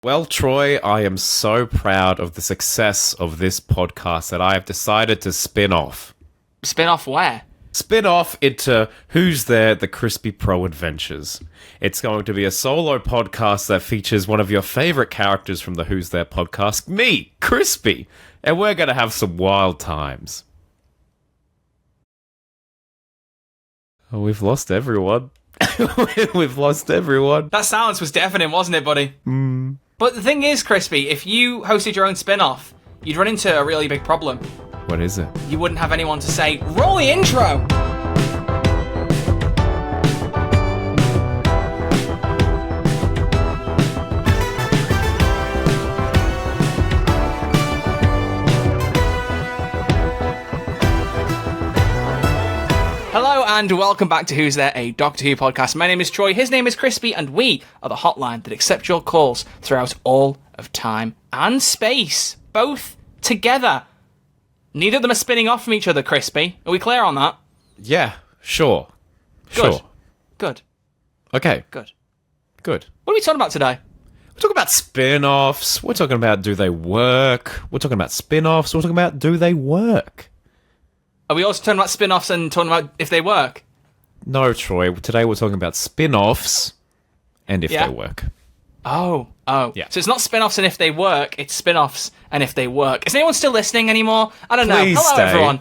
Well, Troy, I am so proud of the success of this podcast that I have decided to spin off. Spin off where? Spin off into Who's There? The Crispy Pro Adventures. It's going to be a solo podcast that features one of your favorite characters from the Who's There podcast, me, Crispy, and we're going to have some wild times. Oh, we've lost everyone. We've lost everyone. That silence was deafening, wasn't it, buddy? But the thing is, Crispy, if you hosted your own spin-off, you'd run into a really big problem. What is it? You wouldn't have anyone to say, roll the intro! Hello and welcome back to Who's There, a Doctor Who podcast. My name is Troy, his name is Crispy, and we are the hotline that accepts your calls throughout all of time and space, both together. Neither of them are spinning off from each other, Crispy. Are we clear on that? Yeah, sure. Good. Sure. Good. Okay, Good. good. What are we talking about today? We're talking about spin-offs. We're talking about do they work. We're talking about spin-offs. We're talking about do they work. Are we also talking about spin-offs and talking about if they work? No, Troy. Today we're talking about spin-offs and if Yeah. they work. Oh. Yeah. So it's not spin-offs and if they work, it's spin-offs and if they work. Is anyone still listening anymore? I don't Please know. Hello, stay. everyone.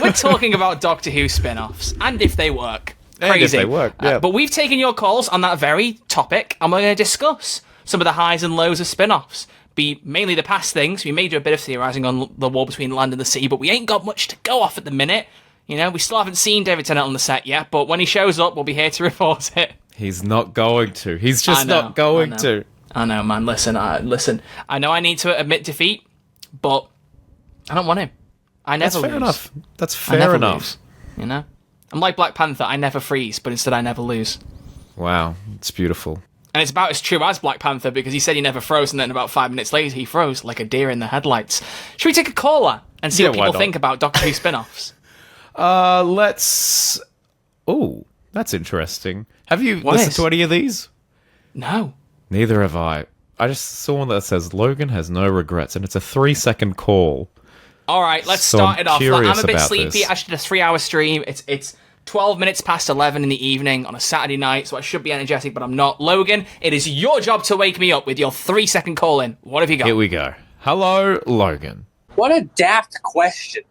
We're talking about Doctor Who spin-offs and if they work. And if Crazy. they work, yeah. But we've taken your calls on that very topic, and we're going to discuss some of the highs and lows of spin-offs. Be mainly the past things. We may do a bit of theorising on the war between land and the sea, but we ain't got much to go off at the minute. You know, we still haven't seen David Tennant on the set yet, but when he shows up, we'll be here to report it. He's not going to. He's just not going to. I know, man. Listen. I know I need to admit defeat, but I don't want him. I never That's lose. fair enough. That's I never fair enough. lose, you know? I'm like Black Panther. I never freeze, but instead I never lose. Wow, it's beautiful. And it's about as true as Black Panther because he said he never froze, and then about 5 minutes later he froze like a deer in the headlights. Should we take a caller and see Yeah, what why people not? think about Doctor Who spin-offs? Let's... Oh, that's interesting. Have you listened is? to any of these? No. Neither have I. I just saw one that says Logan has no regrets, and it's a 3-second call. All right, let's So start I'm it off. Look, curious I'm a bit about sleepy. this. I did a 3-hour stream. It's 12 minutes past 11 in the evening on a Saturday night, so I should be energetic, but I'm not. Logan, it is your job to wake me up with your 3-second call in. What have you got? Here we go. Hello, Logan. What a daft question.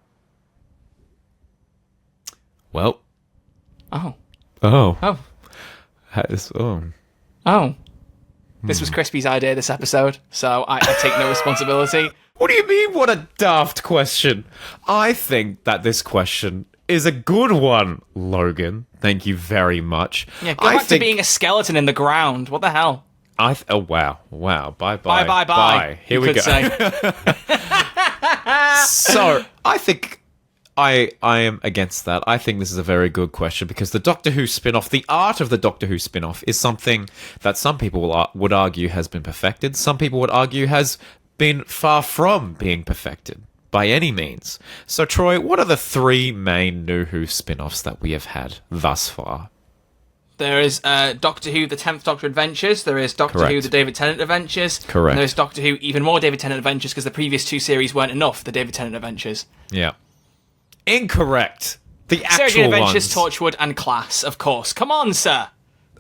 Well, Oh. oh. Oh. Oh. Oh. This was Crispy's idea this episode, so I take no responsibility. What do you mean, what a daft question? I think that this question is a good one, Logan. Thank you very much. Yeah, go back to being a skeleton in the ground. What the hell? Oh, wow. Wow. Bye-bye. Bye. Here you we could go. say. So, I think I am against that. I think this is a very good question because the Doctor Who spin-off, the art of the Doctor Who spin-off is something that some people would argue has been perfected. Some people would argue has been far from being perfected by any means. So, Troy, what are the 3 main New Who spin-offs that we have had thus far? There is Doctor Who, the 10th Doctor Adventures. There is Doctor Who, Correct. the David Tennant Adventures. Correct. And there's Doctor Who, even more David Tennant Adventures, because the previous 2 series weren't enough, the David Tennant Adventures. Yeah. Incorrect. The Sarah Jane actual Adventures, ones. Torchwood, and Class, of course. Come on, sir.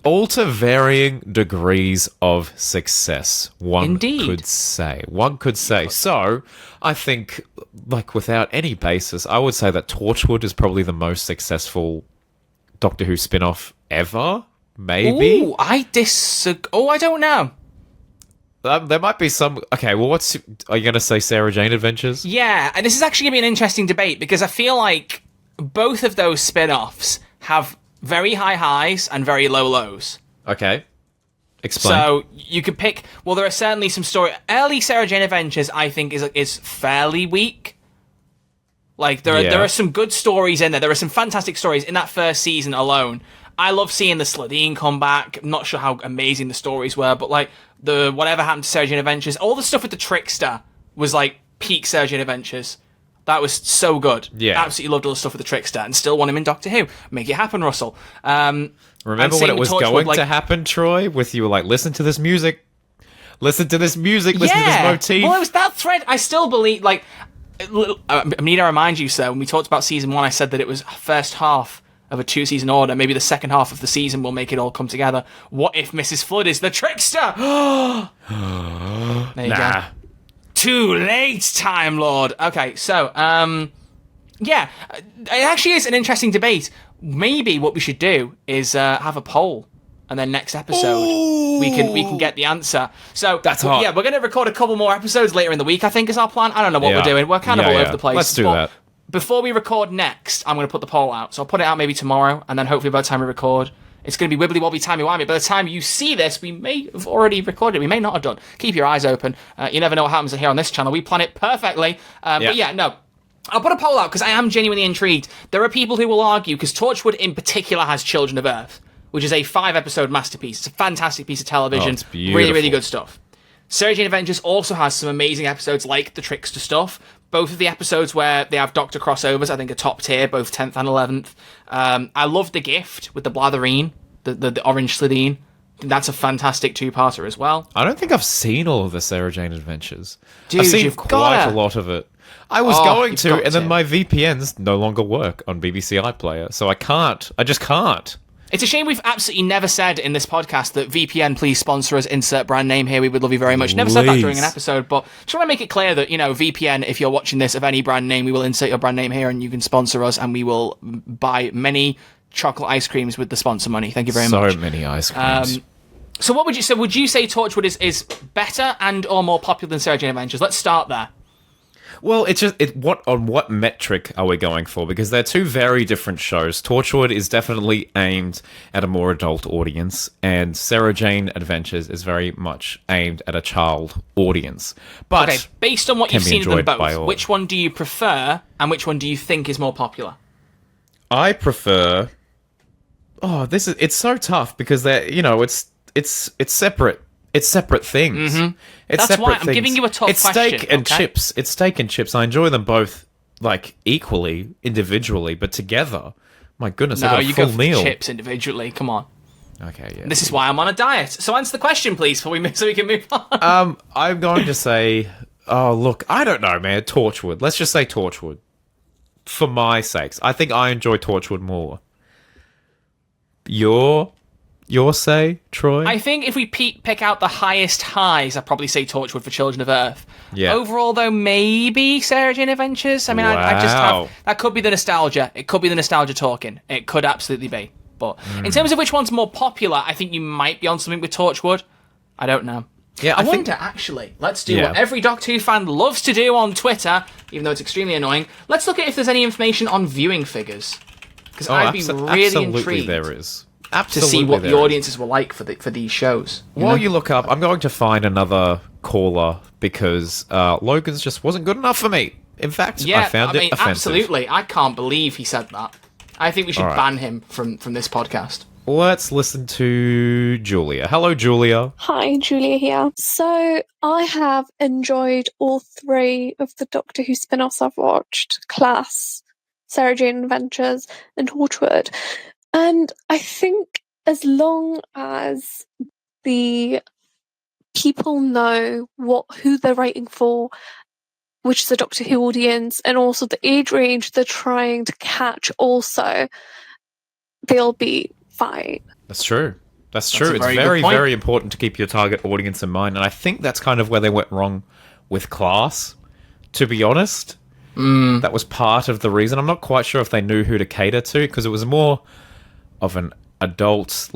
All to varying degrees of success, one Indeed. could say. One could say. So, I think, like, without any basis, I would say that Torchwood is probably the most successful Doctor Who spin-off ever, maybe? Ooh, I disagree. Oh, I don't know. There might be some... Okay, well, are you going to say Sarah Jane Adventures? Yeah, and this is actually going to be an interesting debate, because I feel like both of those spin-offs have very high highs and very low lows. Okay. Explain. So you could pick. Well, there are certainly some story. Early Sarah Jane Adventures, I think, is fairly weak. Like there are some good stories in there. There are some fantastic stories in that first season alone. I love seeing the Slitheen come back. I'm not sure how amazing the stories were, but like the whatever happened to Sarah Jane Adventures, all the stuff with the Trickster was like peak Sarah Jane Adventures. That was so good. Yeah. Absolutely loved all the stuff with the Trickster and still want him in Doctor Who. Make it happen, Russell. Remember when it was going to happen, Troy? With you were like, listen to this music. Listen to this music, listen to this motif. Well, it was that thread. I still believe, like, I need to remind you, sir, when we talked about season 1, I said that it was first half of a 2-season order. Maybe the second half of the season will make it all come together. What if Mrs. Flood is the trickster? There you go. Too late, Time Lord. Okay, so, yeah, it actually is an interesting debate. Maybe what we should do is have a poll. And then next episode, we can get the answer. So that's hot. Yeah, we're going to record a couple more episodes later in the week, I think, is our plan. I don't know what we're doing. We're kind of all over the place. Let's do that. Before we record next, I'm going to put the poll out. So I'll put it out maybe tomorrow, and then hopefully by the time we record, it's going to be wibbly wobbly timey wimey. By the time you see this, we may have already recorded it. We may not have done. Keep your eyes open. You never know what happens here on this channel. We plan it perfectly. But yeah, no. I'll put a poll out because I am genuinely intrigued. There are people who will argue, because Torchwood in particular has Children of Earth, which is a 5-episode masterpiece. It's a fantastic piece of television. It's beautiful. Really, really good stuff. Sarah Jane Adventures also has some amazing episodes like the Trickster stuff. Both of the episodes where they have Doctor crossovers, I think, are top tier, both 10th and 11th. I love The Gift with the Blatherine, the Orange Slitheen. That's a fantastic 2-parter as well. I don't think I've seen all of the Sarah Jane Adventures. Dude, I've seen you've quite a lot of it. I was going to, and then to. my VPNs no longer work on BBC iPlayer, so I can't. I just can't. It's a shame we've absolutely never said in this podcast that VPN, please sponsor us, insert brand name here, we would love you very much. Never said that during an episode, but just want to make it clear that, you know, VPN, if you're watching this of any brand name, we will insert your brand name here and you can sponsor us and we will buy many chocolate ice creams with the sponsor money. Thank you very much. So many ice creams. So what would you say? Would you say Torchwood is better and or more popular than Sarah Jane Adventures? Let's start there. Well, it's just what metric are we going for? Because they're two very different shows. Torchwood is definitely aimed at a more adult audience, and Sarah Jane Adventures is very much aimed at a child audience. But okay, based on what you've seen of them both, which one do you prefer, and which one do you think is more popular? I prefer. Oh, it's so tough because they're it's separate. It's separate things. Mm-hmm. That's why I'm giving you a tough question. Steak and chips. It's steak and chips. I enjoy them both like equally, individually, but together. My goodness, I got a full meal. Chips individually. Come on. Okay, yeah. This is why I'm on a diet. So answer the question, please, so we can move on. I'm going to say, oh look, I don't know, man. Torchwood. Let's just say Torchwood. For my sakes, I think I enjoy Torchwood more. Your say, Troy? I think if we pick out the highest highs, I'd probably say Torchwood for Children of Earth. Yeah. Overall, though, maybe Sarah Jane Adventures. I mean, I just have... That could be the nostalgia. It could be the nostalgia talking. It could absolutely be. But in terms of which one's more popular, I think you might be on something with Torchwood. I don't know. Yeah, I wonder, actually, let's do what every Doctor Who fan loves to do on Twitter, even though it's extremely annoying. Let's look at if there's any information on viewing figures. Because I'd be really intrigued. There is. To see what the audiences were like for these shows. While you look up, I'm going to find another caller because Logan's just wasn't good enough for me. In fact, I found it offensive. Absolutely. I can't believe he said that. I think we should ban him from this podcast. Let's listen to Julia. Hello, Julia. Hi, Julia here. So, I have enjoyed all 3 of the Doctor Who spin-offs I've watched. Class, Sarah Jane Adventures, and Torchwood. And I think as long as the people know who they're writing for, which is a Doctor Who audience, and also the age range they're trying to catch also, they'll be fine. That's true. It's very, very important to keep your target audience in mind. And I think that's kind of where they went wrong with Class, to be honest. That was part of the reason. I'm not quite sure if they knew who to cater to, because it was more of an adult,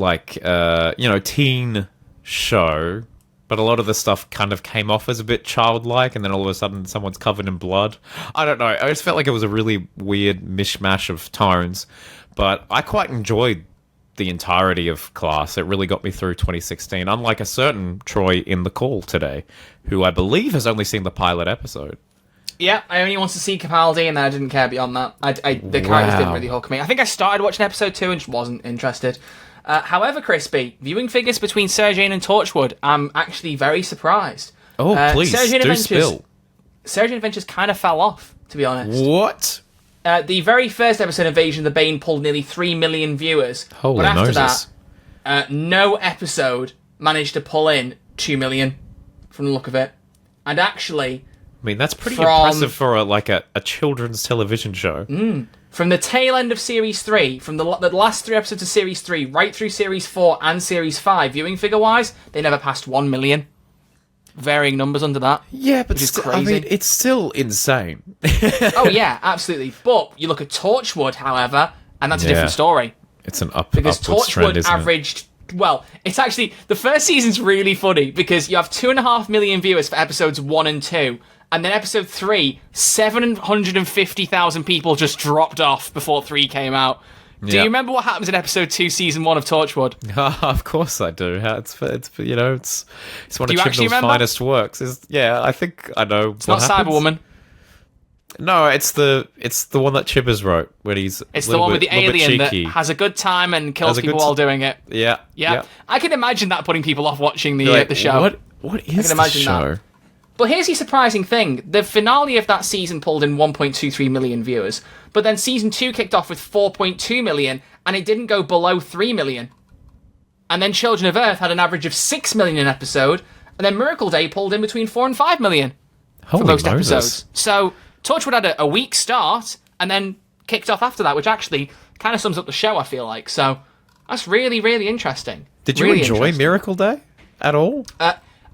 teen show, but a lot of the stuff kind of came off as a bit childlike, and then all of a sudden someone's covered in blood. I don't know. I just felt like it was a really weird mishmash of tones, but I quite enjoyed the entirety of Class. It really got me through 2016, unlike a certain Troy in the call today, who I believe has only seen the pilot episode. Yeah, I only wanted to see Capaldi, and I didn't care beyond that. The characters didn't really hook me. I think I started watching episode 2 and just wasn't interested. However, Crispy, viewing figures between Sarah Jane and Torchwood, I'm actually very surprised. Oh, please, spill. Sarah Jane Adventures kind of fell off, to be honest. What? The very first episode, Invasion of the Bane, pulled nearly 3 million viewers. Holy but after Moses. that, no episode managed to pull in 2 million. from the look of it. And actually, I mean, that's pretty impressive for a children's television show. From the tail end of Series 3, from the last 3 episodes of Series 3, right through Series 4 and Series 5, viewing figure-wise, they never passed 1 million. Varying numbers under that. Yeah, but which is crazy. I mean, it's still insane. Oh, yeah, absolutely. But you look at Torchwood, however, and that's a different story. It's an because upwards trend, isn't averaged... Well, it's actually... The first season's really funny, because you have 2.5 million viewers for episodes 1 and 2, and then episode 3, 750,000 people just dropped off before 3 came out. Do you remember what happens in episode 2, season 1 of Torchwood? Of course I do. It's one of Chibnall's finest works. I think I know. It's not Cyberwoman. No, it's the one that Chibbers wrote when he's. It's the one with the alien that has a good time and kills people while doing it. Yeah. I can imagine that putting people off watching the show. What is the show? That. But here's the surprising thing. The finale of that season pulled in 1.23 million viewers, but then season 2 kicked off with 4.2 million, and it didn't go below 3 million. And then Children of Earth had an average of 6 million an episode, and then Miracle Day pulled in between 4 and 5 million for most episodes. So Torchwood had a weak start, and then kicked off after that, which actually kind of sums up the show, I feel like. So that's really, really interesting. Did you enjoy Miracle Day at all?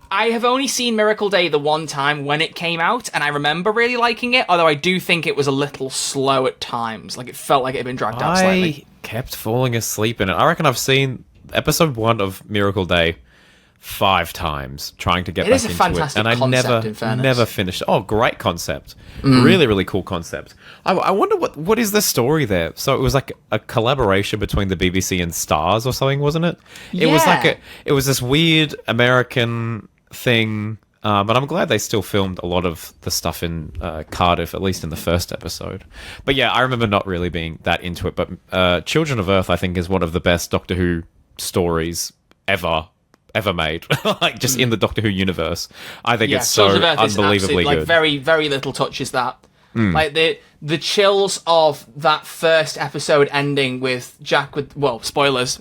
I have only seen Miracle Day the one time when it came out, and I remember really liking it, although I do think it was a little slow at times. Like, it felt like it had been dragged out slightly. I kept falling asleep in it. I reckon I've seen episode 1 of Miracle Day 5 times trying to get back into it. It is a fantastic concept, in fairness. Never finished. Oh, great concept. Really, really cool concept. I wonder what is the story there? So it was like a collaboration between the BBC and Stars or something, wasn't it? It was like it was this weird American thing, but I'm glad they still filmed a lot of the stuff in Cardiff, at least in the first episode. But yeah, I remember not really being that into it, but Children of Earth, I think, is one of the best Doctor Who stories ever made. Like, just in the Doctor Who universe. I think it's so unbelievably good. Like, very, very little touches that. Like, the chills of that first episode ending with Jack with... Well, spoilers.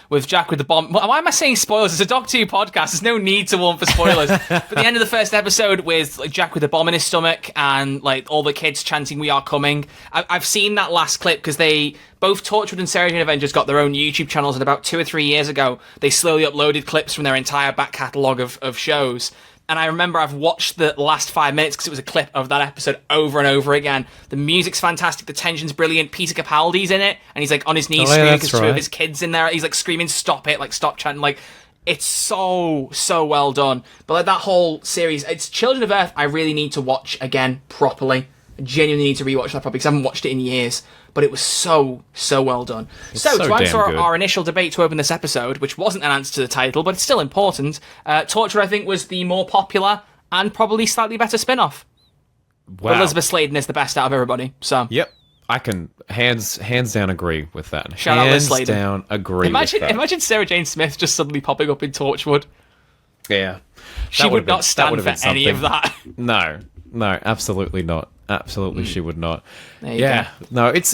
With Jack with the bomb... Why am I saying spoilers? It's a Doctor Who podcast. There's no need to warn for spoilers. But the end of the first episode with Jack with the bomb in his stomach and, like, all the kids chanting, "We are coming." I've seen that last clip because both Torchwood and Sarah Jane Adventures got their own YouTube channels, and about 2 or 3 years ago, they slowly uploaded clips from their entire back catalogue of shows. And I remember I've watched the last 5 minutes because it was a clip of that episode over and over again. The music's fantastic. The tension's brilliant. Peter Capaldi's in it. And he's like on his knees screaming because 2 of his kids in there. He's like screaming, "Stop it." Like, stop chanting. Like, it's so well done. But like that whole series, it's Children of Earth I really need to watch again properly. I genuinely need to rewatch that properly because I haven't watched it in years. But it was so well done. So to answer our initial debate to open this episode, which wasn't an answer to the title, but it's still important, Torchwood, I think, was the more popular and probably slightly better spin-off. Wow. But Elizabeth Sladen is the best out of everybody. So yep. I can hands down agree with that. Shout out Liz Sladen. Hands down agree with that. Imagine Sarah Jane Smith just suddenly popping up in Torchwood. Yeah. She would not stand for any of that. No, absolutely not. Absolutely, she would not. Go. No, it's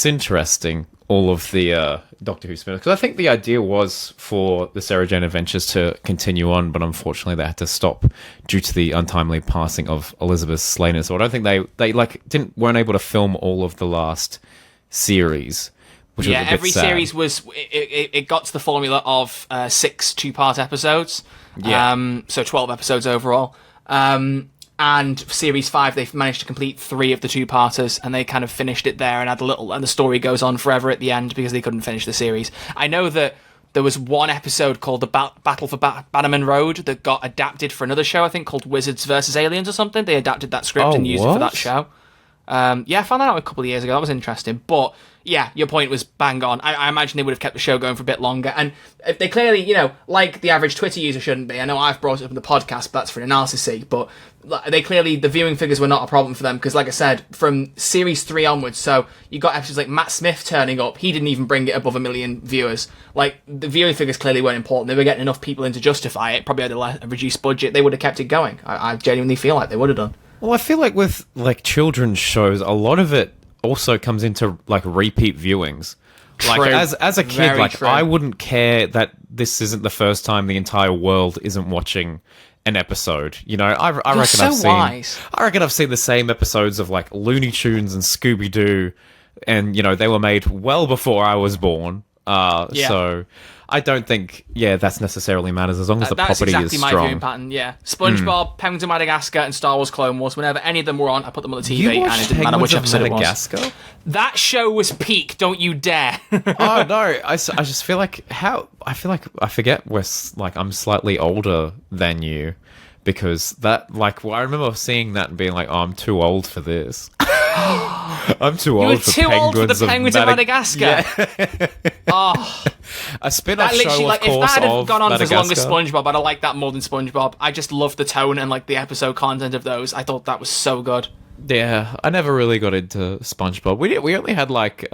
interesting, all of the Doctor Who spin-offs, because I think the idea was for the Sarah Jane Adventures to continue on, but unfortunately they had to stop due to the untimely passing of Elizabeth Sladen. So I don't think they weren't able to film all of the last series. Which was a bit every sad. series was it got to the formula of 6 2-part episodes. Yeah. So 12 episodes overall. And Series 5, they've managed to complete 3 of the 2-parters, and they kind of finished it there and had and the story goes on forever at the end because they couldn't finish the series. I know that there was one episode called The Battle for Bannerman Road that got adapted for another show, I think, called Wizards vs. Aliens or something. They adapted that script and used it for that show. I found that out a couple of years ago. That was interesting. But yeah, your point was bang on. I imagine they would have kept the show going for a bit longer. And if they clearly, like the average Twitter user shouldn't be. I know I've brought it up in the podcast, but that's for an analysis sake. But the viewing figures were not a problem for them because, like I said, from Series 3 onwards, so you got episodes like Matt Smith turning up. He didn't even bring it above 1 million viewers. Like, the viewing figures clearly weren't important. They were getting enough people in to justify it. Probably had a reduced budget. They would have kept it going. I genuinely feel like they would have done. Well, I feel like with children's shows, a lot of it also comes into repeat viewings. Like, as a kid, I wouldn't care that this isn't the first time the entire world isn't watching an episode. You know, I You're reckon so I've seen. wise. I reckon I've seen the same episodes of like Looney Tunes and Scooby Doo, and you know they were made well before I was born. So I don't think that's necessarily matters as long as the That's property exactly is my strong. viewing pattern, yeah. SpongeBob, Penguins of Madagascar, and Star Wars Clone Wars, whenever any of them were on, I put them on the TV, You and watched it didn't matter which Penguins of episode it was. Madagascar? That show was peak, don't you dare. Oh no, I just feel like I forget I'm slightly older than you because that I remember seeing that and being like, oh, I'm too old for this. I'm too You old were for too old for the Penguins of Madagascar. Yeah. Oh, A spin-off that show, literally, of like, if course, that had of gone on for as long as Madagascar. SpongeBob, I'd have liked that more than SpongeBob. I just love the tone and like the episode content of those. I thought that was so good. Yeah, I never really got into SpongeBob. We only had like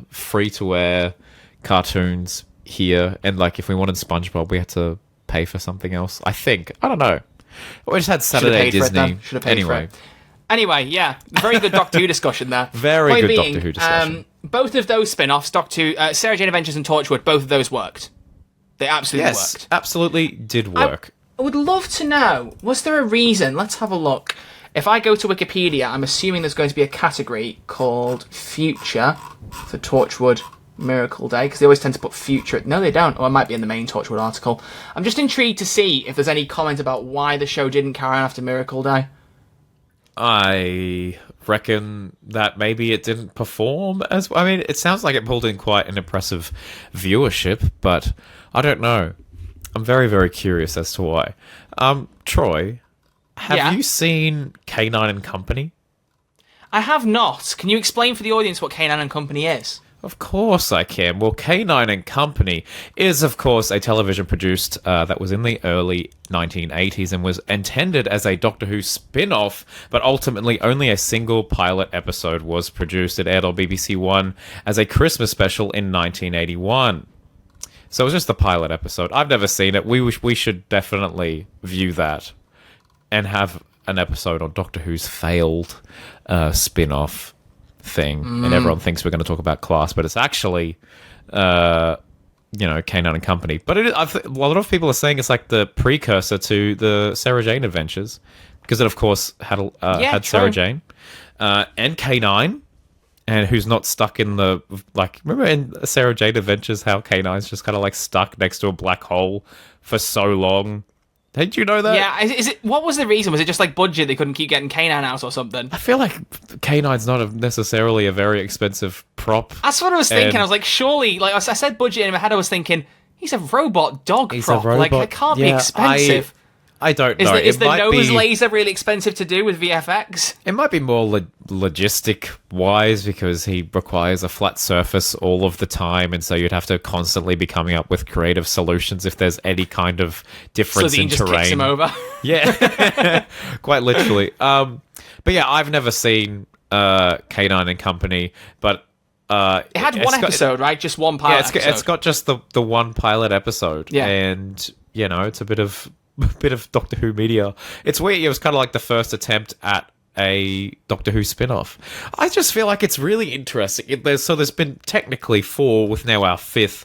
free-to-air cartoons here, and like if we wanted SpongeBob, we had to pay for something else. I think I don't know. We just had Saturday paid for it, Disney. then. Should have paid for Anyway, it. Anyway, yeah, very good Doctor Who discussion there. Very Point good being, Doctor Who discussion. Both of those spin-offs, Doctor Who, Sarah Jane Adventures and Torchwood, both of those worked. They absolutely yes, worked. absolutely did work. I would love to know, was there a reason? Let's have a look. If I go to Wikipedia, I'm assuming there's going to be a category called Future for Torchwood Miracle Day, because they always tend to put Future. No, they don't. Or it might be in the main Torchwood article. I'm just intrigued to see if there's any comment about why the show didn't carry on after Miracle Day. I reckon that maybe it didn't perform as... I mean, it sounds like it pulled in quite an impressive viewership, but I don't know. I'm very, very curious as to why. Troy, have you seen K9 and Company? I have not. Can you explain for the audience what K9 and Company is? Of course I can. Well, K9 and Company is, of course, a television produced that was in the early 1980s and was intended as a Doctor Who spin-off, but ultimately only a single pilot episode was produced. It aired on BBC One as a Christmas special in 1981. So it was just the pilot episode. I've never seen it. We should definitely view that and have an episode on Doctor Who's failed spin-off thing, and everyone thinks we're going to talk about Class, but it's actually K9 and Company. But a lot of people are saying it's like the precursor to the Sarah Jane Adventures, because it of course had Sarah Jane and K9, and who's not stuck in the, like, remember in Sarah Jane Adventures how K9's just kind of like stuck next to a black hole for so long. Did you know that? Yeah, is it? What was the reason? Was it just like budget? They couldn't keep getting K9 out or something? I feel like K9's not necessarily a very expensive prop. That's what I was thinking. I was like, surely, like I said budget in my head, I was thinking, he's a robot dog prop. Like, it can't be expensive. I don't know. Is the nose laser really expensive to do with VFX? It might be more logistic-wise, because he requires a flat surface all of the time, and so you'd have to constantly be coming up with creative solutions if there's any kind of difference in just terrain. Kicks him over. Yeah, quite literally. But yeah, I've never seen K9 and Company, but it had one episode, right? Just one pilot episode. It's got just the one pilot episode, yeah. And it's a bit of Doctor Who media. It's weird. It was kind of like the first attempt at a Doctor Who spin-off. I just feel like it's really interesting. There's been technically 4, with now our 5th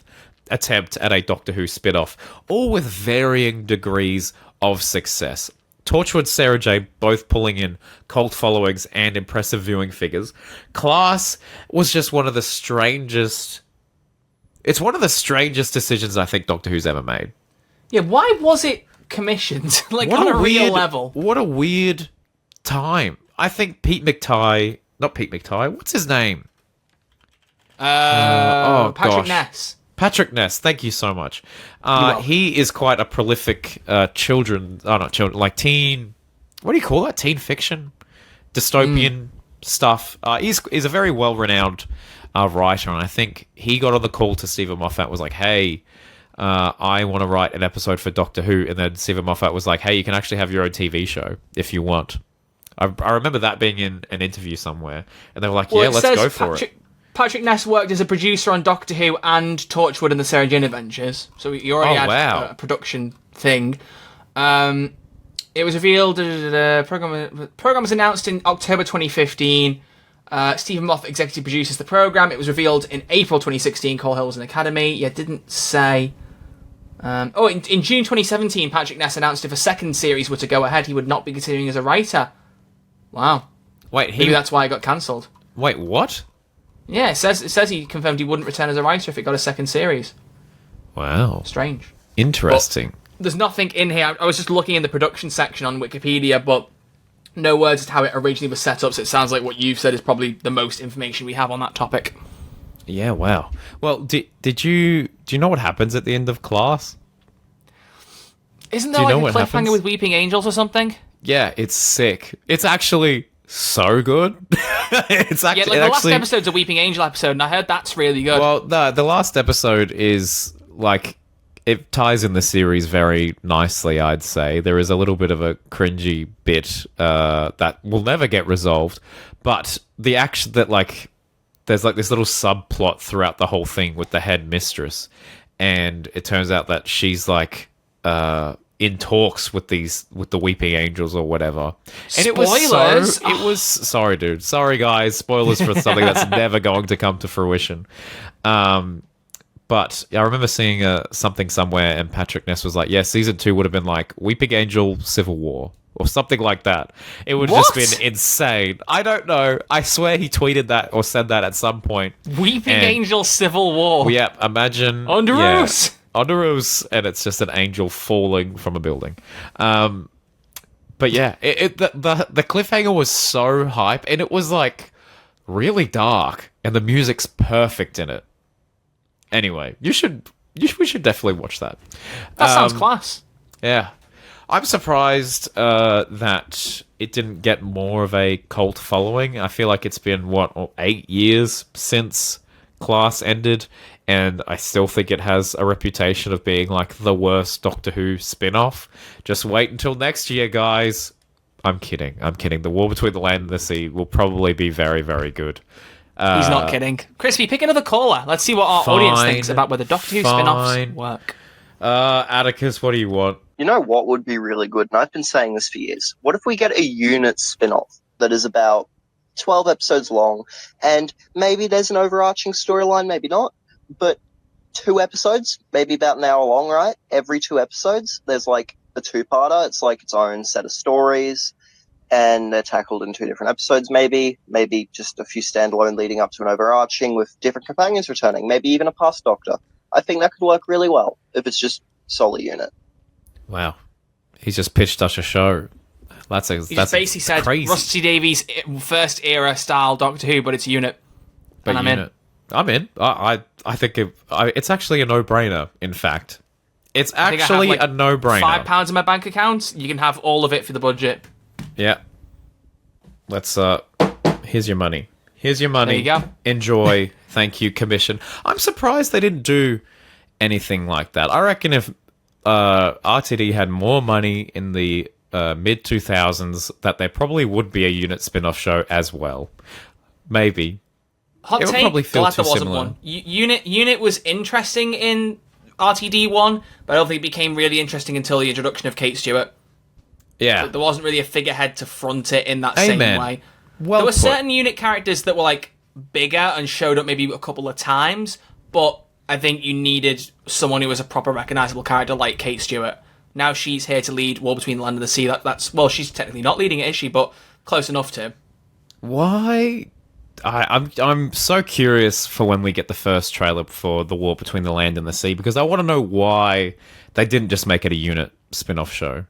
attempt at a Doctor Who spin-off, all with varying degrees of success. Torchwood, Sarah Jane, both pulling in cult followings and impressive viewing figures. Class was just one of the strangest... It's one of the strangest decisions I think Doctor Who's ever made. Yeah, why was it commissioned? Like, on a real level. What a weird time. I think not Pete McTighe, what's his name? Patrick Ness. Patrick Ness, thank you so much. He is quite a prolific not children, like teen, what do you call that? Teen fiction? Dystopian stuff. He's a very well-renowned writer, and I think he got on the call to Stephen Moffat, was like, hey, I want to write an episode for Doctor Who, and then Stephen Moffat was like, hey, you can actually have your own TV show if you want. I remember that being in an interview somewhere, and they were like, yeah, let's go for it. Patrick Ness worked as a producer on Doctor Who and Torchwood and the Sarah Jane Adventures, so he already had a production thing. It was revealed, program was announced in October 2015. Stephen Moffat executive produces the program. It was revealed in April 2016. Coal Hill was an Academy. Yeah, didn't say In June 2017, Patrick Ness announced if a second series were to go ahead, he would not be continuing as a writer. Wow. Wait, maybe that's why it got cancelled. Wait, what? Yeah, it says he confirmed he wouldn't return as a writer if it got a second series. Wow. Strange. Interesting. But there's nothing in here. I was just looking in the production section on Wikipedia, but no words as to how it originally was set up, so it sounds like what you've said is probably the most information we have on that topic. Yeah, wow. Well, do you know what happens at the end of Class? Isn't there like a cliffhanger with Weeping Angels or something? Yeah, it's sick. It's actually so good. It's actually the last episode's a Weeping Angel episode, and I heard that's really good. Well, the last episode is like it ties in the series very nicely. I'd say there is a little bit of a cringy bit that will never get resolved, but the action that like. There's like this little subplot throughout the whole thing with the head mistress, and it turns out that she's like in talks with the Weeping Angels or whatever. And Spoilers! it was sorry, dude. Sorry, guys. Spoilers for something that's never going to come to fruition. But I remember seeing something somewhere, and Patrick Ness was like, "Yeah, season 2 would have been like Weeping Angel Civil War." Or something like that. It would have just been insane. I don't know. I swear he tweeted that or said that at some point. Weeping Angel Civil War. Yeah, imagine... Underoos! Underoos, and it's just an angel falling from a building. But yeah, the cliffhanger was so hype, and it was like really dark, and the music's perfect in it. Anyway, we should definitely watch that. That sounds class. Yeah. I'm surprised that it didn't get more of a cult following. I feel like it's been, 8 years since Class ended, and I still think it has a reputation of being like the worst Doctor Who spin-off. Just wait until next year, guys. I'm kidding. The War Between the Land and the Sea will probably be very, very good. He's not kidding. Crispy, pick another caller. Let's see what our audience thinks about whether Doctor Who spin-offs work. Atticus, what do you want? You know what would be really good, and I've been saying this for years. What if we get a unit spin-off that is about 12 episodes long, and maybe there's an overarching storyline, maybe not, but 2 episodes, maybe about an hour long, right? Every 2 episodes, there's like a 2-parter. It's like its own set of stories, and they're tackled in 2 different episodes, maybe just a few standalone leading up to an overarching with different companions returning, maybe even a past Doctor. I think that could work really well if it's just solely unit. Wow, he's just pitched us a show. That's basically said crazy. Rusty Davies' first era style Doctor Who, but it's a unit. But and unit. I'm in. I think it's actually a no-brainer. In fact, it's actually a no-brainer. £5 in my bank account. You can have all of it for the budget. Yeah. Let's. Here's your money. Here's your money. There you go. Enjoy. Thank you, commission. I'm surprised they didn't do anything like that. I reckon if RTD had more money in the mid-2000s, that there probably would be a unit spin-off show as well. Maybe. Hot it would take, probably feel glad too there wasn't similar. one. Unit was interesting in RTD 1, but I don't think it became really interesting until the introduction of Kate Stewart. Yeah. There wasn't really a figurehead to front it in that same way. Well there were put. certain unit characters that were like bigger and showed up maybe a couple of times, but I think you needed someone who was a proper recognisable character like Kate Stewart. Now she's here to lead War Between the Land and the Sea. That's well, she's technically not leading it, is she? But close enough to. Why? I'm so curious for when we get the first trailer for the War Between the Land and the Sea, because I want to know why they didn't just make it a unit spin-off show.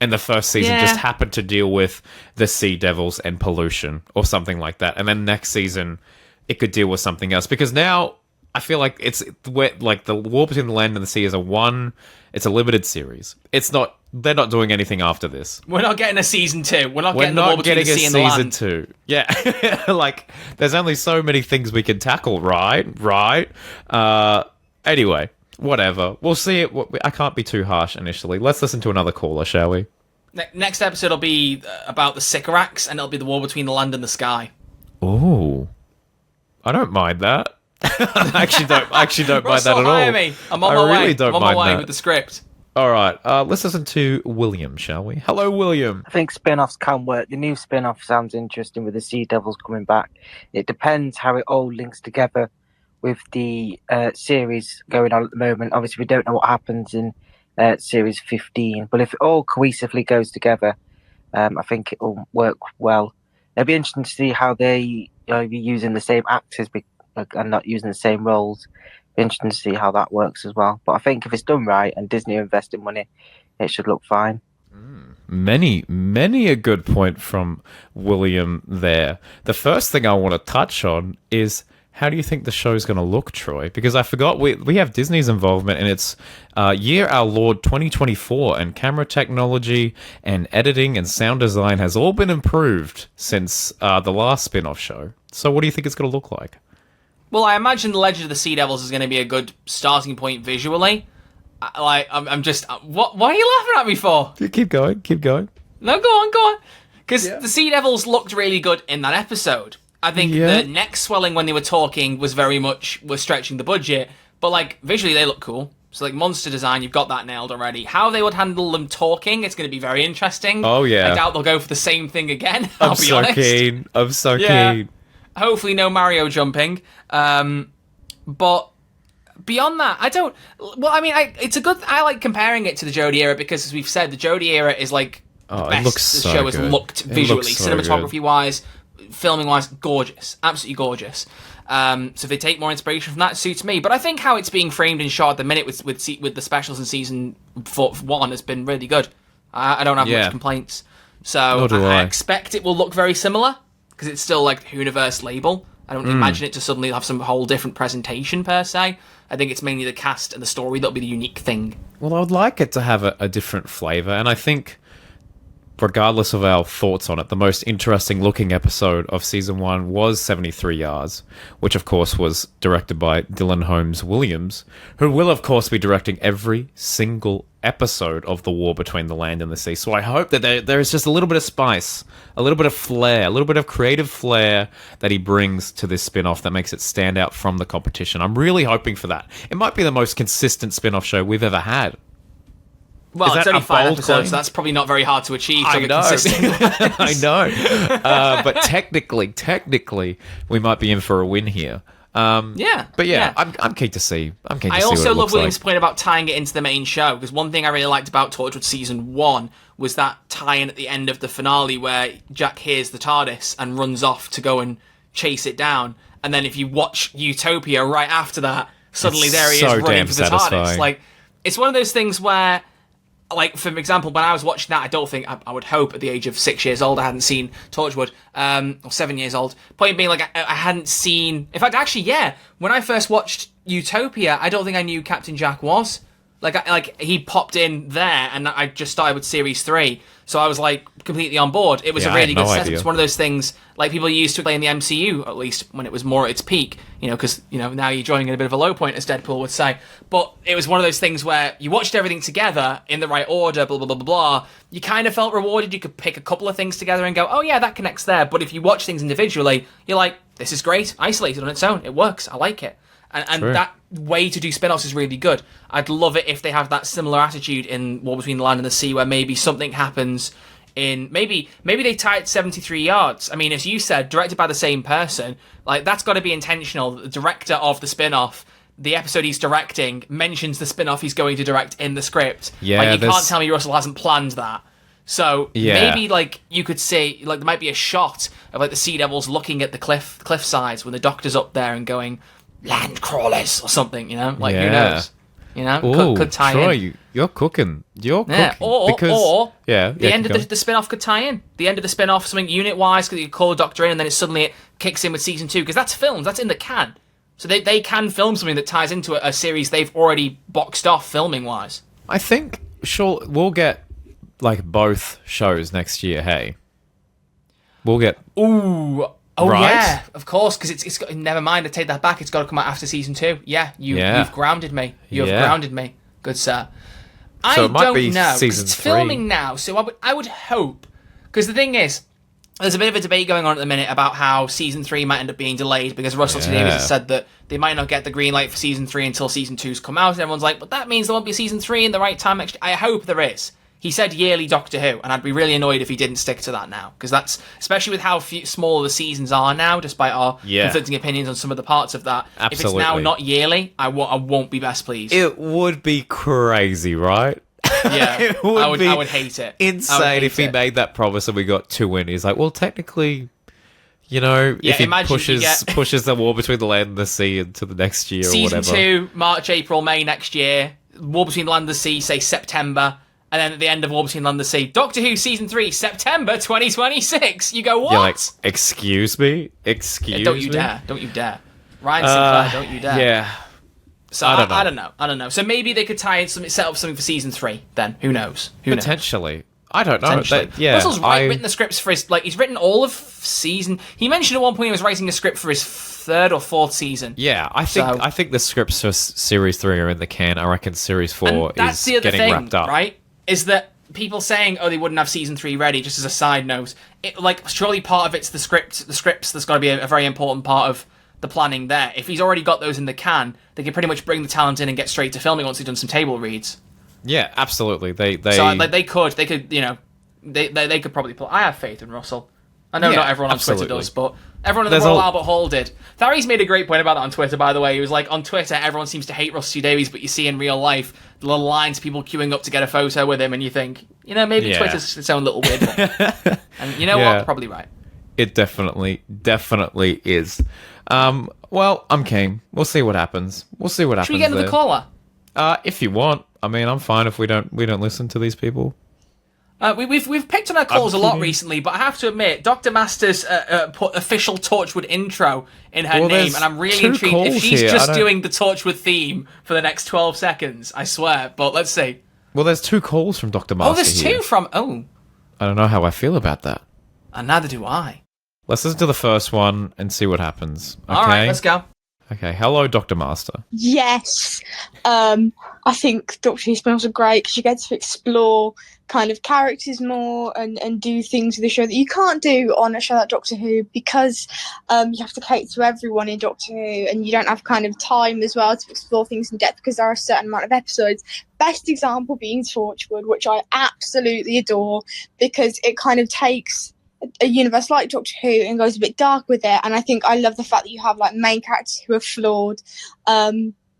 And the first season just happened to deal with the Sea Devils and pollution or something like that. And then next season, it could deal with something else. Because now, I feel like like the War Between the Land and the Sea is it's a limited series. They're not doing anything after this. We're not getting a season 2. We're not getting the War Between the Sea and the Land. Season 2. Yeah. Like, there's only so many things we can tackle, right? Anyway. Whatever. We'll see it. I can't be too harsh initially. Let's listen to another caller, shall we? Next episode will be about the Sycorax, and it'll be the War Between the Land and the Sky. Ooh. I don't mind that. I actually don't mind that at all. Me. I'm on my way. Really don't I'm on mind my way that. with the script. All right. Let's listen to William, shall we? Hello, William. I think spin-offs can work. The new spin-off sounds interesting with the Sea Devils coming back. It depends how it all links together with the series going on at the moment. Obviously, we don't know what happens in series 15, but if it all cohesively goes together, I think it will work well. It'll be interesting to see how they be using the same actors and not using the same roles. Be interesting to see how that works as well. But I think if it's done right and Disney are investing money, it should look fine. Many a good point from William there. The first thing I want to touch on is, how do you think the show's going to look, Troy? Because I forgot we have Disney's involvement in its year our Lord 2024, and camera technology and editing and sound design has all been improved since the last spin-off show. So what do you think it's going to look like? Well, I imagine the Legend of the Sea Devils is going to be a good starting point visually. I'm just... What are you laughing at me for? Keep going. No, go on. Because the Sea Devils looked really good in that episode. I think the neck swelling when they were talking was stretching the budget. But, like, visually they look cool. So, like, monster design, you've got that nailed already. How they would handle them talking, it's going to be very interesting. Oh, yeah. I doubt they'll go for the same thing again, I'll be honest. I'm so keen. Hopefully no Mario jumping. But... beyond that, I don't... Well, I mean, I like comparing it to the Jodie era because, as we've said, the Jodie era is, like, the best the show has looked visually, cinematography-wise, filming-wise, gorgeous. Absolutely gorgeous. So if they take more inspiration from that, it suits me. But I think how it's being framed and shot at the minute with the specials in season 1 has been really good. I don't have much complaints. So I expect it will look very similar because it's still, like, Whoniverse label. I don't imagine it to suddenly have some whole different presentation, per se. I think it's mainly the cast and the story that'll be the unique thing. Well, I would like it to have a different flavour, and I think, regardless of our thoughts on it, the most interesting looking episode of Season 1 was 73 Yards, which, of course, was directed by Dylan Holmes Williams, who will, of course, be directing every single episode of The War Between the Land and the Sea. So I hope that there is just a little bit of spice, a little bit of flair, a little bit of creative flair that he brings to this spin-off that makes it stand out from the competition. I'm really hoping for that. It might be the most consistent spin-off show we've ever had. Well, it's only 5 episodes, so that's probably not very hard to achieve. I know. I know. But technically, we might be in for a win here. I'm keen to see. I also love William's point about tying it into the main show, because one thing I really liked about Torchwood Season 1 was that tie-in at the end of the finale where Jack hears the TARDIS and runs off to go and chase it down. And then if you watch Utopia right after that, suddenly there he is running for the TARDIS. Like, it's one of those things where, like, for example, when I was watching that, I don't think, I would hope at the age of 6 years old, I hadn't seen Torchwood, or 7 years old. Point being, like, I hadn't seen... In fact, actually, yeah, when I first watched Utopia, I don't think I knew Captain Jack was. Like he popped in there, and I just started with Series 3, so I was, like, completely on board. It was a really good setup. It's one of those things, like, people used to play in the MCU, at least, when it was more at its peak, because, now you're joining at a bit of a low point, as Deadpool would say. But it was one of those things where you watched everything together in the right order, blah, blah, blah, blah, blah. You kind of felt rewarded. You could pick a couple of things together and go, oh, yeah, that connects there. But if you watch things individually, you're like, this is great, isolated on its own. It works. I like it. And that way to do spin-offs is really good. I'd love it if they have that similar attitude in War Between the Land and the Sea, where maybe something happens in... Maybe they tie it 73 Yards. I mean, as you said, directed by the same person. Like, that's got to be intentional. The director of the spin-off, the episode he's directing, mentions the spin-off he's going to direct in the script. Yeah, like, you can't tell me Russell hasn't planned that. So maybe, like, you could say, like, there might be a shot of, like, the Sea Devils looking at the cliff sides when the Doctor's up there and going... land crawlers or something, who knows? Could tie Troy, in. You're cooking. Or the end of the spin-off could tie in. The end of the spin-off, something unit-wise, because you call the Doctor in, and then it kicks in with Season 2, because that's filmed, that's in the can. So they can film something that ties into a series they've already boxed off filming-wise. I think, sure, we'll get, like, both shows next year, hey? We'll get... Ooh... Oh, right? Yeah, of course, because it's got... Never mind, I take that back. It's got to come out after Season 2. Yeah, you've grounded me. You have grounded me. Good sir. So I it might don't be know, Season it's 3. filming now, so I would hope... Because the thing is, there's a bit of a debate going on at the minute about how Season 3 might end up being delayed, because Russell T Davies has said that they might not get the green light for Season 3 until Season 2's come out, and everyone's like, but that means there won't be Season 3 in the right time next year. I hope there is. He said yearly Doctor Who, and I'd be really annoyed if he didn't stick to that now, because that's, especially with how small the seasons are now, despite our conflicting opinions on some of the parts of that. Absolutely. If it's now not yearly, I won't be best pleased. It would be crazy, right? Yeah, I would hate it. Insane if he made that promise and we got 2 in. He's like, well, technically, if he pushes the war between the land and the sea into the next year or whatever. Season 2, March, April, May next year. War between land and the sea, say September. And then at the end of War Between Land and the Sea, Doctor Who Season 3, September 2026. You go, what? You're like, excuse me? Don't you dare. Don't you dare. Ryan Sinclair, don't you dare. Yeah. So I don't know. So maybe they could tie in set up something for Season 3 then. Who knows? Potentially. I don't know. Russell's written the scripts for his, he's written all of season. He mentioned at one point he was writing a script for his 3rd or 4th season. Yeah, I think the scripts for Series 3 are in the can. I reckon Series 4 is getting wrapped up. Right? Is that people saying, they wouldn't have Season 3 ready, just as a side note. Surely part of it's the scripts that's got to be a very important part of the planning there. If he's already got those in the can, they can pretty much bring the talent in and get straight to filming once they've done some table reads. Yeah, absolutely. They could, they could probably I have faith in Russell. I know not everyone on Twitter does, but everyone in the Royal Albert Hall did. Thary's made a great point about that on Twitter, by the way. He was like, on Twitter, everyone seems to hate Rusty Davies, but you see in real life the little lines, people queuing up to get a photo with him, and you think, maybe Twitter's its own little weird one. And you know what? Probably right. It definitely is. Well, I'm keen. We'll see what happens. Should we get another caller? If you want. I mean, I'm fine if we don't listen to these people. We've picked on our calls a lot recently, but I have to admit, Dr. Masters put official Torchwood intro in her name, and I'm really intrigued if she's just doing the Torchwood theme for the next 12 seconds. I swear, but let's see. Well, there's 2 calls from Dr. Master. There's 2 from. I don't know how I feel about that. And neither do I. Let's listen to the first one and see what happens. Okay? All right, let's go. Okay, hello, Dr. Master. Yes. I think Doctor Who spin-offs are great because you get to explore kind of characters more and do things with the show that you can't do on a show like Doctor Who because you have to cater to everyone in Doctor Who and you don't have kind of time as well to explore things in depth because there are a certain amount of episodes. Best example being Torchwood, which I absolutely adore because it kind of takes a universe like Doctor Who and goes a bit dark with it, and I think I love the fact that you have main characters who are flawed.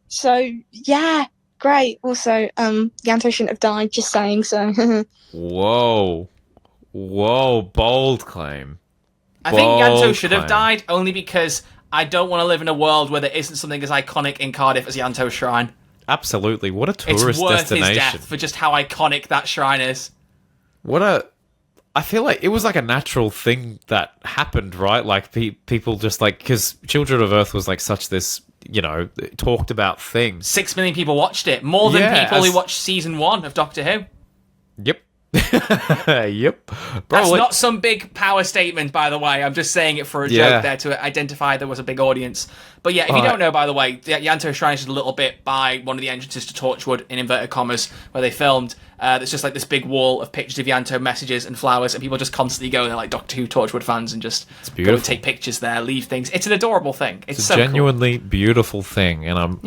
So yeah, great. Also, Yanto shouldn't have died, just saying. So Whoa, bold claim. I think Yanto should have died only because I don't want to live in a world where there isn't something as iconic in Cardiff as Yanto's Shrine. Absolutely, what a tourist it's worth destination. His death for just how iconic that shrine is. I feel like it was a natural thing that happened, right? People just because Children of Earth was such this, talked about thing. 6 million people watched it. More than people who watched season 1 of Doctor Who. Yep. Yep. That's not some big power statement, by the way. I'm just saying it for a joke there to identify there was a big audience. But yeah, if you don't know, by the way, Yanto Shrine is a little bit by one of the entrances to Torchwood, in inverted commas, where they filmed. There's just this big wall of pictures of Yanto, messages and flowers, and people just constantly go there like Doctor Who Torchwood fans and just go and take pictures there, leave things. It's an adorable thing. It's so genuinely beautiful thing, and I'm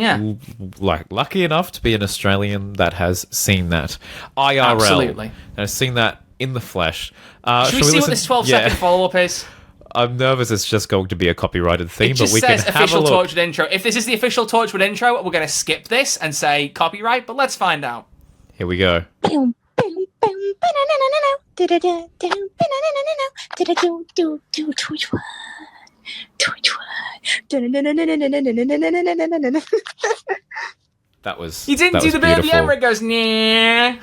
lucky enough to be an Australian that has seen that IRL. Absolutely. And I've seen that in the flesh. Should we see what this 12-second follow-up is? I'm nervous it's just going to be a copyrighted theme, but we can have official a look. Torchwood intro. If this is the official Torchwood intro, we're going to skip this and say copyright, but let's find out. Here we go. That was. You didn't do the bit at the end where it goes, yeah.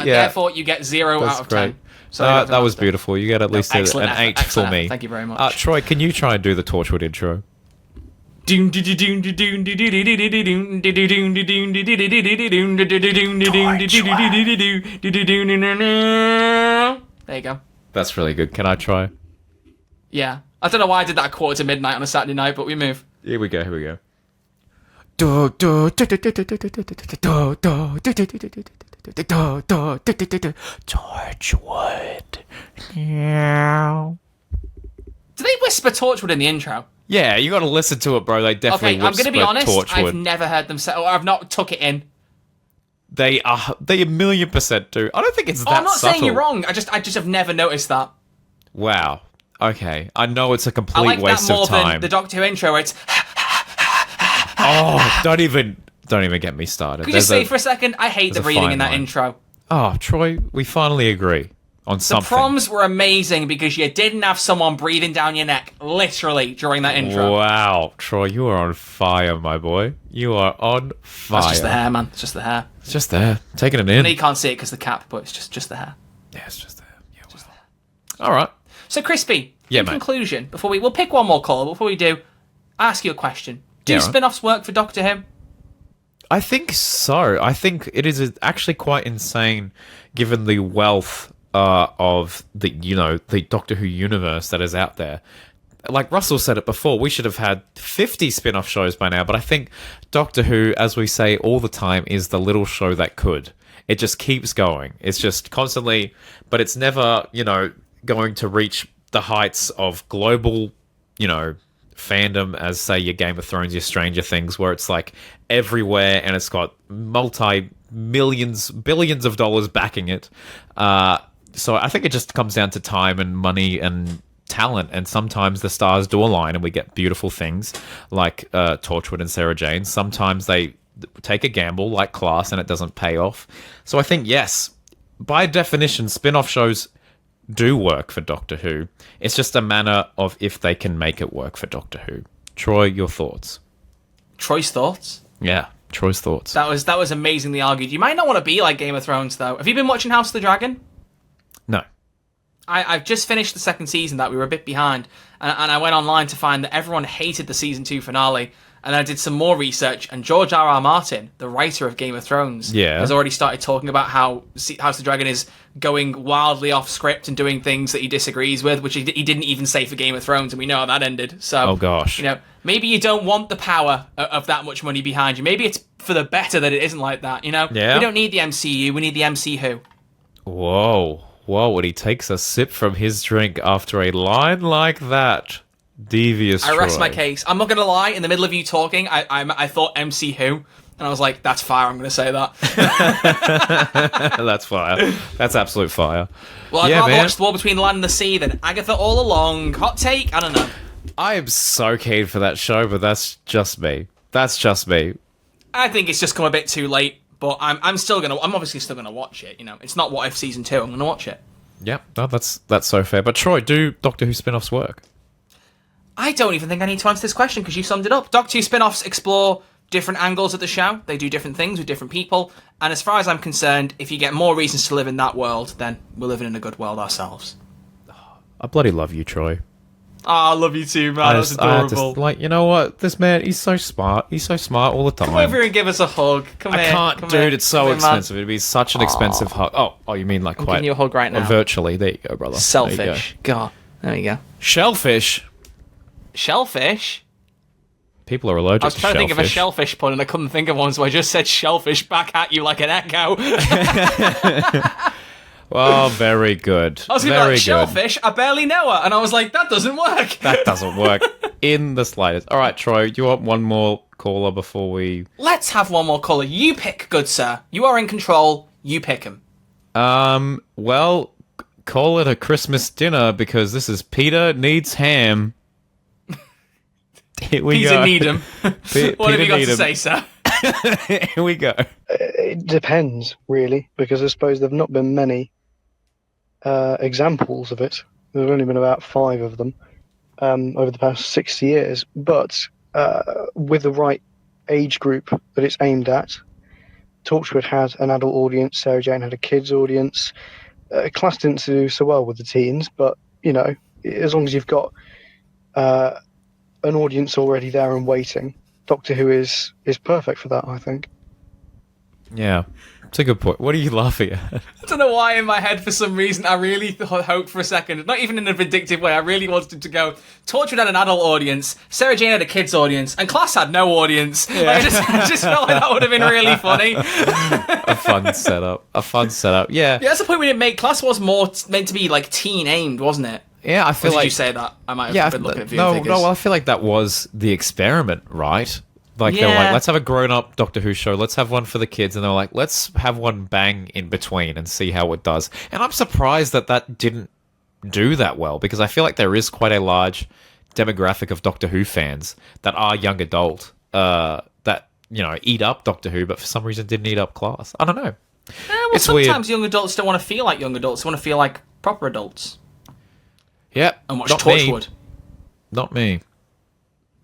Therefore, you get 0 out of 10. So that was beautiful. You get at least an 8 for me. Thank you very much. Troy, can you try and do the Torchwood intro? There you go. That's really good. Can I try? Yeah. I don't know why I did that at 1:45 on a Saturday night, but we move. Here we go. Torchwood. Do they whisper Torchwood in the intro? Yeah, you got to listen to it, bro. They definitely I'm going to be honest. Torchwood. I've never heard them say, or I've not took it in. They 1,000,000% do. I don't think it's that I'm not subtle. saying you're wrong. I just have never noticed that. Wow. Okay. I know it's a I complete like waste that more of time. than the Doctor Who intro where it's... Oh, don't even get me started. Could you say for a second, I hate the there's a breathing fine in that line. intro. Oh, Troy, we finally agree on The something. proms were amazing because you didn't have someone breathing down your neck, literally, during that intro. Wow, Troy, you are on fire, my boy. You are on fire. That's just the hair, man. It's just the hair. It's just there, taking it I in. know you can't see it because the cap, but it's just the hair. Yeah, it's just there. Yeah, just there. All right. So, Crispy, Yeah, in mate. conclusion, we'll pick one more call. Before we do, I ask you a question. Do Yeah, right. spin-offs work for Doctor Who? I think so. I think it is actually quite insane, given the wealth of the Doctor Who universe that is out there. Like Russell said it before, we should have had 50 spin-off shows by now, but I think Doctor Who, as we say all the time, is the little show that could. It just keeps going. It's just constantly, but it's never, going to reach the heights of global, fandom as, say, your Game of Thrones, your Stranger Things, where it's like everywhere and it's got billions of dollars backing it. So I think it just comes down to time and money and talent, and sometimes the stars do align and we get beautiful things like Torchwood and Sarah Jane. Sometimes they take a gamble like Class and it doesn't pay off. So I think, yes, by definition, spin-off shows do work for Doctor Who. It's just a matter of if they can make it work for Doctor Who. Troy, your thoughts? Troy's thoughts? Yeah, Troy's thoughts. That was amazingly argued. You might not want to be like Game of Thrones, though. Have you been watching House of the Dragon? No. I've just finished the second season that we were a bit behind, and I went online to find that everyone hated the season 2 finale, and I did some more research, and George R.R. Martin, the writer of Game of Thrones, has already started talking about how House of the Dragon is going wildly off script and doing things that he disagrees with, which he didn't even say for Game of Thrones, and we know how that ended. So, oh gosh, maybe you don't want the power of that much money behind you. Maybe it's for the better that it isn't like that. We don't need the MCU, we need the MC Who. Whoa, when he takes a sip from his drink after a line like that. Devious I rest Troy. my case. I'm not going to lie, in the middle of you talking, I thought MC Who, and I was like, that's fire, I'm going to say that. That's fire. That's absolute fire. Well, I'd rather watch The War Between the Land and the Sea than Agatha All Along. Hot take? I don't know. I am so keen for that show, but that's just me. I think it's just come a bit too late, but I'm obviously still gonna watch it. It's not What If Season 2. I'm gonna watch it. Yep, no, that's so fair. But Troy, do Doctor Who spin-offs work? I don't even think I need to answer this question because you summed it up. Doctor Who spin-offs explore different angles of the show. They do different things with different people. And as far as I'm concerned, if you get more reasons to live in that world, then we're living in a good world ourselves. I bloody love you, Troy. Oh, I love you too, man. That's adorable. You know what? This man, he's so smart. He's so smart all the time. Come over and give us a hug. I can't, dude. It's so expensive. It'd be such an expensive hug. Oh, you mean like I'm quite... giving you a hug right now. Virtually. There you go, brother. Selfish. God. There you go. Shellfish? People are allergic to shellfish. I was trying to think of a shellfish pun and I couldn't think of one, so I just said shellfish back at you like an echo. Well, very good. I was going to be like, shellfish? I barely know her. And I was like, that doesn't work. That doesn't work in the slightest. All right, Troy, do you want one more caller before we... Let's have one more caller. You pick, good sir. You are in control. You pick him. Well, call it a Christmas dinner because this is Peter Needs Ham. Here we Peter go. Needham. What have you got to say, sir? Here we go. It depends, really, because I suppose there have not been many examples of it. There have only been about 5 of them over the past 60 years. But with the right age group that it's aimed at, Torchwood had an adult audience, Sarah Jane had a kids audience. Class didn't do so well with the teens, but, as long as you've got an audience already there and waiting, Doctor Who is perfect for that, I think. Yeah, it's a good point. What are you laughing at? I don't know why in my head, for some reason, I really hoped for a second, not even in a vindictive way, I really wanted to go, Torchwood had an adult audience, Sarah Jane had a kids audience, and Class had no audience. Yeah. I just felt like that would have been really funny. A fun setup. Yeah, that's the point we didn't make. Class was more meant to be like teen aimed, wasn't it? Yeah, I feel like... Did you say that? I might have been looking at viewing figures. No, I feel like that was the experiment, right? Like, they were like, let's have a grown-up Doctor Who show. Let's have one for the kids. And they were like, let's have one bang in between and see how it does. And I'm surprised that didn't do that well, because I feel like there is quite a large demographic of Doctor Who fans that are young adult, that, eat up Doctor Who, but for some reason didn't eat up Class. I don't know. It's sometimes weird. young adults don't want to feel like young adults. They want to feel like proper adults. Yep. And watch not Torchwood. Me. Not me.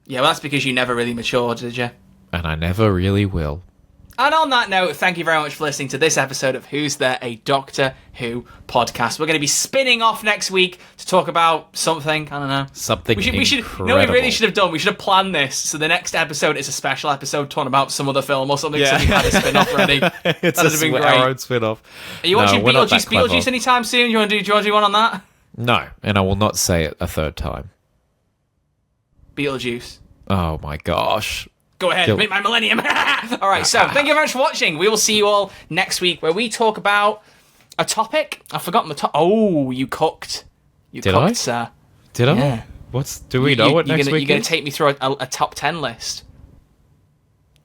Yeah, well, that's because you never really matured, did you? And I never really will. And on that note, thank you very much for listening to this episode of Who's There, a Doctor Who podcast. We're going to be spinning off next week to talk about something. I don't know. Something we should, incredible. we really should have done. We should have planned this. So the next episode is a special episode talking about some other film or something. Yeah. So we had a spin-off ready. It's That'd have been great. our own spin-off. Are you watching Beetlejuice anytime soon? Do you want to do one on that? No, and I will not say it a third time. Beetlejuice. Oh my gosh. Go ahead, make my millennium. All right, so thank you very much for watching. We will see you all next week where we talk about a topic. I've forgotten the topic. Oh, you cooked. Did cooked, I? Sir. Did I? Yeah. Do we know what next week You're going is? to take me through a top 10 list.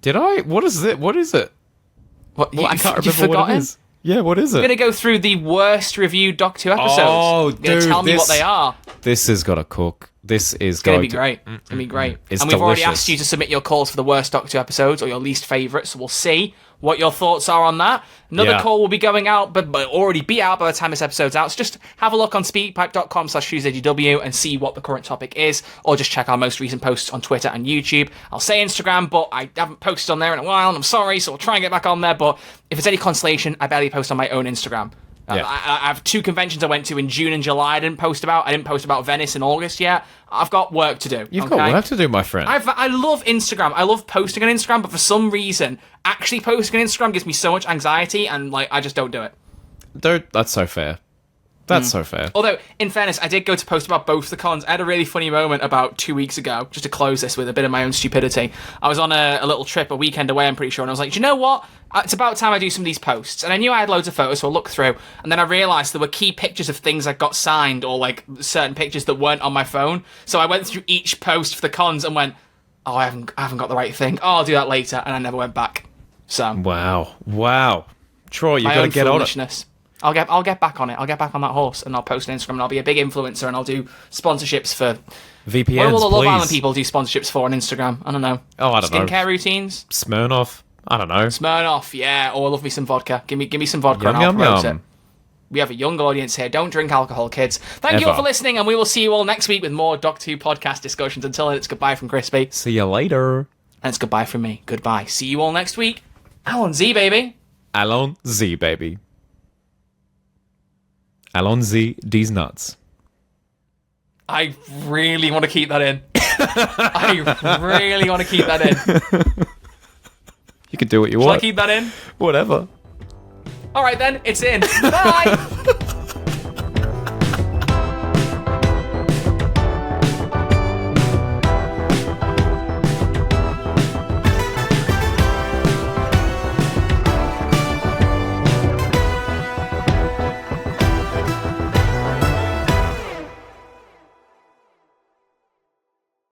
Did I? What is it? What is it? What, I can't remember what it is. Yeah, what is it? We're going to go through the worst reviewed Doctor Who episodes. Oh, You're going to tell me what they are. This has got to cook. This is going to be great. It's going to be great. It's and we've already delicious. asked you to submit your calls for the worst Doctor Who episodes or your least favourites, so we'll see what your thoughts are on that. Another call will be going out, but already be out by the time this episode's out. So just have a look on speakpipe.com/TuesdayGW and see what the current topic is, or just check our most recent posts on Twitter and YouTube. I'll say Instagram, but I haven't posted on there in a while, and I'm sorry, so we'll try and get back on there. But if it's any consolation, I barely post on my own Instagram. I have 2 conventions I went to in June and July I didn't post about Venice in August yet. I've got work to do. You've got work to do, my friend. I love Instagram. I love posting on Instagram, but for some reason, actually posting on Instagram gives me so much anxiety, and I just don't do it. That's so fair. That's so fair. Although, in fairness, I did go to post about both the cons. I had a really funny moment about 2 weeks ago, just to close this with a bit of my own stupidity. I was on a little trip, a weekend away, I'm pretty sure, and I was like, do you know what? It's about time I do some of these posts. And I knew I had loads of photos, so I looked through, and then I realised there were key pictures of things I got signed, or certain pictures that weren't on my phone. So I went through each post for the cons and went, oh, I haven't got the right thing. Oh, I'll do that later, and I never went back. So Wow. Troy, you got to get on it. I'll get back on it. I'll get back on that horse, and I'll post on Instagram, and I'll be a big influencer, and I'll do sponsorships for VPNs. What will the Love please. Island people do sponsorships for on Instagram? I don't know. Oh, I don't know. Skincare routines. Smirnoff. I don't know. Smirnoff, yeah. Oh, I love me some vodka. Give me some vodka, and I'll Yum, promote yum. it. We have a young audience here. Don't drink alcohol, kids. Thank you all for listening, and we will see you all next week with more Doctor Who podcast discussions. Until then, it's goodbye from Crispy. See you later. And it's goodbye from me. Goodbye. See you all next week. Allons-y, baby. Allons-y, baby. Allons-y, these nuts. I really want to keep that in. I really want to keep that in. You can do what you Shall want. I keep that in? Whatever. All right, then. It's in. Bye.